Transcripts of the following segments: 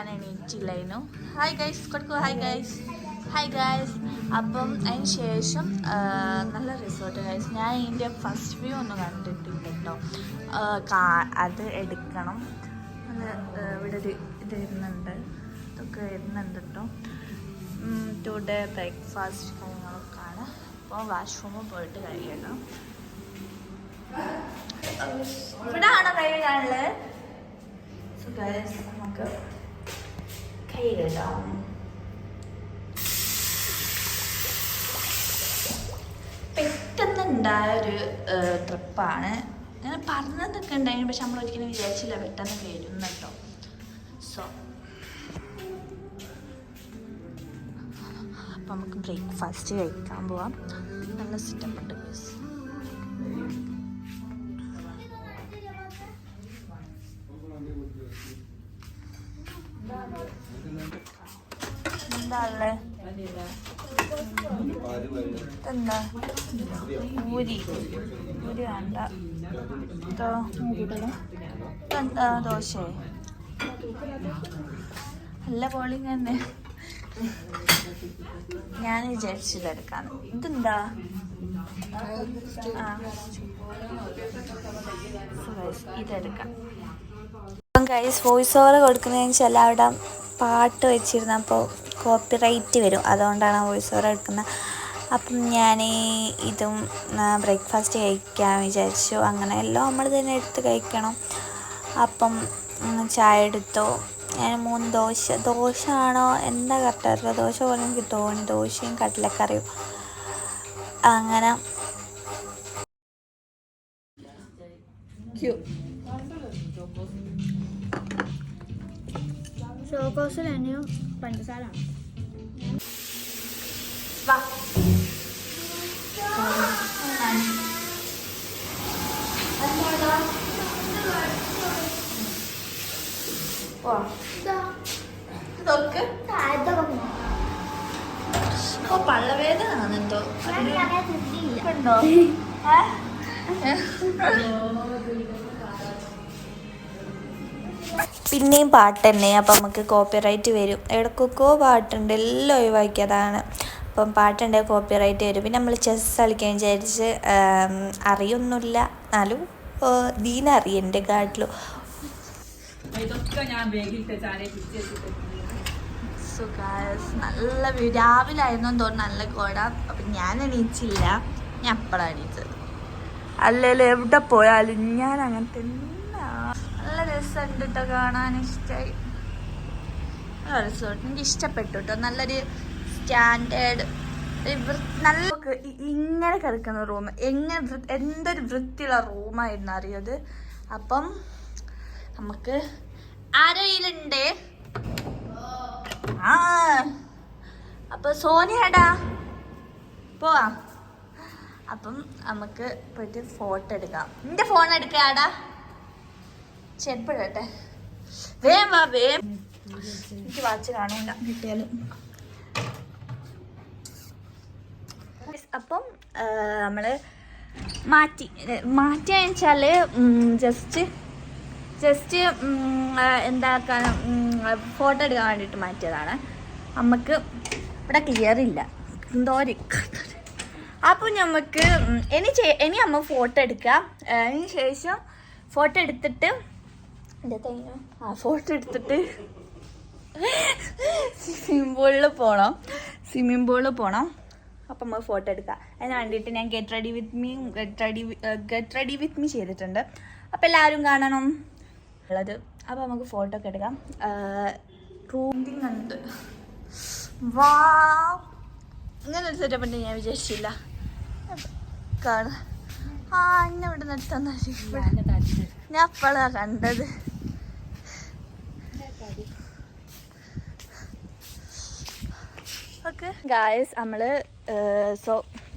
ഞാൻ എണീറ്റില്ലായിരുന്നു. Hi guys കൊടുക്കൂ. Hi guys. അപ്പം അതിന് ശേഷം നല്ല റിസോർട്ട് ഗൈസ്. ഞാൻ ഇതിൻ്റെ ഫസ്റ്റ് വ്യൂ ഒന്നും കണ്ടിട്ടില്ല കേട്ടോ. അത് എടുക്കണം. അത് ഇവിടെ ഒരു ഇത് വരുന്നുണ്ട്, ഇതൊക്കെ വരുന്നുണ്ട് കേട്ടോ. ടുഡേ ബ്രേക്ക്ഫാസ്റ്റ് കാര്യങ്ങളൊക്കെ ആണ്. അപ്പോൾ വാഷ്റൂമിൽ പോയിട്ട് കഴിയണം. ഇവിടെ ആണോ കഴിയാനുള്ളത്? സോ ഗൈസ് നമുക്ക് കൈ കഴുകാം. പെട്ടെന്നുണ്ടായൊരു ട്രിപ്പാണ്. ഞാൻ പറഞ്ഞതൊക്കെ ഉണ്ടായിരുന്നു, പക്ഷെ നമ്മളൊരിക്കലും വിചാരിച്ചില്ല പെട്ടെന്ന് വരും കേട്ടോ. സോ അപ്പം നമുക്ക് ബ്രേക്ക്ഫാസ്റ്റ് കഴിക്കാൻ പോവാം. നല്ല സെറ്റപ്പ് ഉണ്ട് ഗൈസ്. എന്താ എന്താ ഊരി വേണ്ട. എന്താ ദോശ നല്ല പോളിങ് തന്നെ. ഞാൻ വിചാരിച്ചത് എടുക്കാന്ന്. ഇതെന്താ? ഇതെടുക്കാം. അപ്പം ഗൈസ് വോയിസ് ഓവർ കൊടുക്കുന്നതെന്ന് വെച്ചാൽ അവിടെ പാട്ട് വെച്ചിരുന്നു, അപ്പോൾ കോപ്പിറൈറ്റ് വരും. അതുകൊണ്ടാണ് വോയിസ് ഓവർ എടുക്കുന്നത്. അപ്പം ഞാൻ ഇതും ബ്രേക്ക്ഫാസ്റ്റ് കഴിക്കാൻ വിചാരിച്ചു. അങ്ങനെ എല്ലാം നമ്മൾ തന്നെ എടുത്ത് കഴിക്കണം. അപ്പം ചായ എടുത്തു. ഞാൻ 3 ദോശ ആണോ എന്താ കറക്റ്റായിട്ടുള്ള ദോശ പോലെ എനിക്ക് തോന്നി. ദോശയും കടലക്കറിയും. അങ്ങനെ ചോക്കോസിൽ തന്നെയും പഞ്ചസാര പള്ളവേദന ആണെന്തോ ഉണ്ടോ? പിന്നെയും പാട്ട് തന്നെ. അപ്പം നമുക്ക് കോപ്പിറൈറ്റ് വരും. ഇടയ്ക്കൊക്കെ പാട്ടുണ്ട്, എല്ലാം ഒഴിവാക്കിയതാണ്. അപ്പം പാട്ടുണ്ടെങ്കിൽ കോപ്പിറൈറ്റ് വരും. പിന്നെ നമ്മൾ ചെസ് കളിക്കാൻ വിചാരിച്ച് അറിയൊന്നുമില്ല, എന്നാലും ദീനറിയാം എൻ്റെ കാട്ടിലും. നല്ല രാവിലെ ആയിരുന്നു തോന്നുന്നു നല്ല കോട. അപ്പം ഞാൻ എണീച്ചില്ല, ഞാൻ അപ്പോഴാണ് എണീച്ചത്. അല്ലല്ലോ എവിടെ പോയാലും ഞാൻ അങ്ങനെ തന്നെ. നല്ല രസമുണ്ട് കേട്ടോ, കാണാൻ ഇഷ്ടമായി. റിസോർട്ട് എനിക്ക് ഇഷ്ടപ്പെട്ടു കേട്ടോ. നല്ലൊരു സ്റ്റാൻഡേർഡ് നല്ല ഇങ്ങനെ കിടക്കുന്ന റൂം. എന്തൊരു വൃത്തിയുള്ള റൂമായിരുന്നു അറിയത്. അപ്പം നമുക്ക് ആരെയിലുണ്ട്? അപ്പൊ സോനിയാടാ പോവാ. അപ്പം നമുക്ക് പോയിട്ട് ഫോട്ടോ എടുക്കാം. നിന്റെ ഫോൺ എടുക്കാടാ. ചെരുപ്പിടട്ടെ. വേം വാ വേം. എനിക്ക് വാച്ച് കാണൂല കിട്ടിയാലും. അപ്പം നമ്മള് മാറ്റിയെന്ന് വെച്ചാല് ജസ്റ്റ് എന്താക്കാൻ ഫോട്ടോ എടുക്കാൻ വേണ്ടിയിട്ട് മാറ്റിയതാണ്. നമുക്ക് ഇവിടെ ക്ലിയർ ഇല്ല എന്തോ. അപ്പോൾ നമുക്ക് ഇനി അമ്മ ഫോട്ടോ എടുക്കാം. അതിന് ശേഷം ഫോട്ടോ എടുത്തിട്ട് സ്വിമ്മിംഗ് പൂളിൽ പോകണം. അപ്പം നമുക്ക് ഫോട്ടോ എടുക്കാം. അതിന് വേണ്ടിയിട്ട് ഞാൻ ഗെറ്റ് റെഡി വിത്ത് മീ ചെയ്തിട്ടുണ്ട്. അപ്പം എല്ലാവരും കാണണം ഉള്ളത്. അപ്പോൾ നമുക്ക് ഫോട്ടോ ഒക്കെ എടുക്കാം. റൂമിങ് ഉണ്ട്. വാ, ഇങ്ങനെ ഒരു സെറ്റപ്പ് ഉണ്ട് ഞാൻ വിചാരിച്ചില്ല. കാണാം. എന്നെ ഇവിടെ നിർത്താൻ ഞാൻ അപ്പോഴാണ് കണ്ടത്. ഓക്കെ ഗായ്സ്, നമ്മള്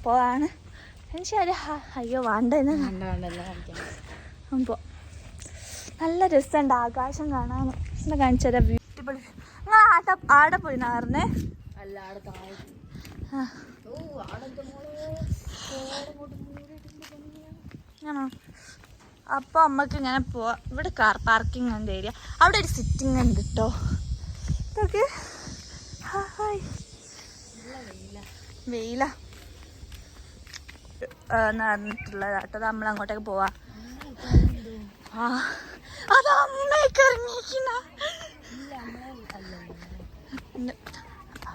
പോവാണ്. അയ്യോ വേണ്ടെന്ന് പോ. നല്ല രസമുണ്ട് ആകാശം കാണാൻ. കാണിച്ചു തരാം. ബ്യൂട്ടിഫുൾ. നിങ്ങൾ ആടെ പോയി പറഞ്ഞേ. ആണോ? അപ്പോൾ അമ്മക്ക് ഇങ്ങനെ പോവാം. ഇവിടെ കാർ പാർക്കിംഗ് ഉണ്ട് ഏരിയ. അവിടെ ഒരു സിറ്റിംഗ് ഉണ്ട് കേട്ടോ. ഇതൊക്കെ വെയില നടന്നിട്ടുള്ളതാട്ടോ. നമ്മൾ അങ്ങോട്ടേക്ക് പോവാ. അത് അമ്മയൊക്കെ ഇറങ്ങിയിരിക്കുന്ന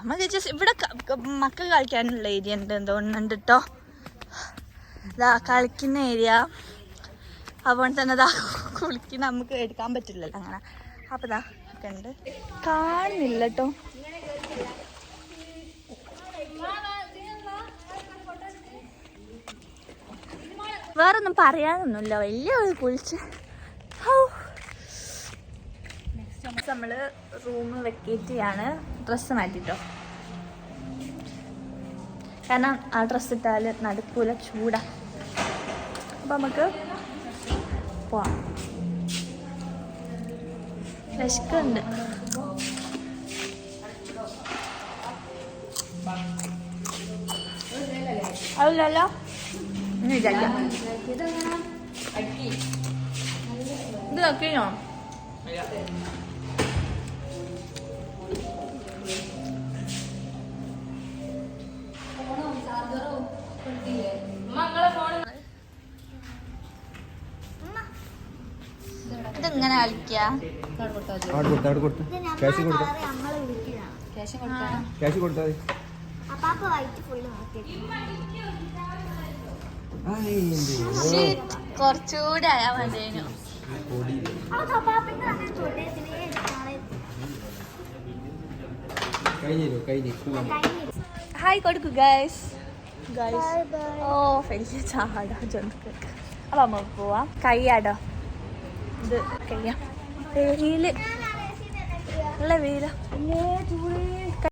അമ്മ ചേച്ചി ഇവിടെ മക്കൾ കളിക്കാനുള്ള ഏരിയ ഉണ്ട് തോന്നുന്നുണ്ട് കേട്ടോ. ഇതാ കളിക്കുന്ന ഏരിയ. അതുകൊണ്ട് തന്നെ ഇതാ കുളിക്കുന്ന നമുക്ക് എടുക്കാൻ പറ്റില്ലല്ലോ അങ്ങനെ. അപ്പം ഇതാ ഒക്കെ ഉണ്ട്. കാണുന്നില്ല കേട്ടോ. വേറൊന്നും പറയാനൊന്നുമില്ല. വലിയ കുളിച്ച് നമ്മള് റൂം വെക്കേറ്റ് ചെയ്യാണ്. ഡ്രസ്സ് മാറ്റിട്ടോ. കാരണം ആ ഡ്രസ്സ് ഇട്ടാൽ നടക്കൂല, ചൂടാ. അപ്പം നമുക്ക് പോവാം. വിശക്കുണ്ട്. അല്ലല്ലോ ഇനി വിചാരിക്കാം. ഇത് നോക്കിയോ? ഇതെങ്ങനെ കളിക്കാ? കുറച്ചുകൂടെ ആയാ മതിയേനു. ഹായ് കൊടുക്കു ഗൈസ്. ഓ വലിയ ചാടാ ജന്തുക്കൾക്ക്. അപ്പൊ നമുക്ക് പോവാം. കയ്യാടോ. ഇത് കയ്യാ. വെയില് നല്ല വെയില.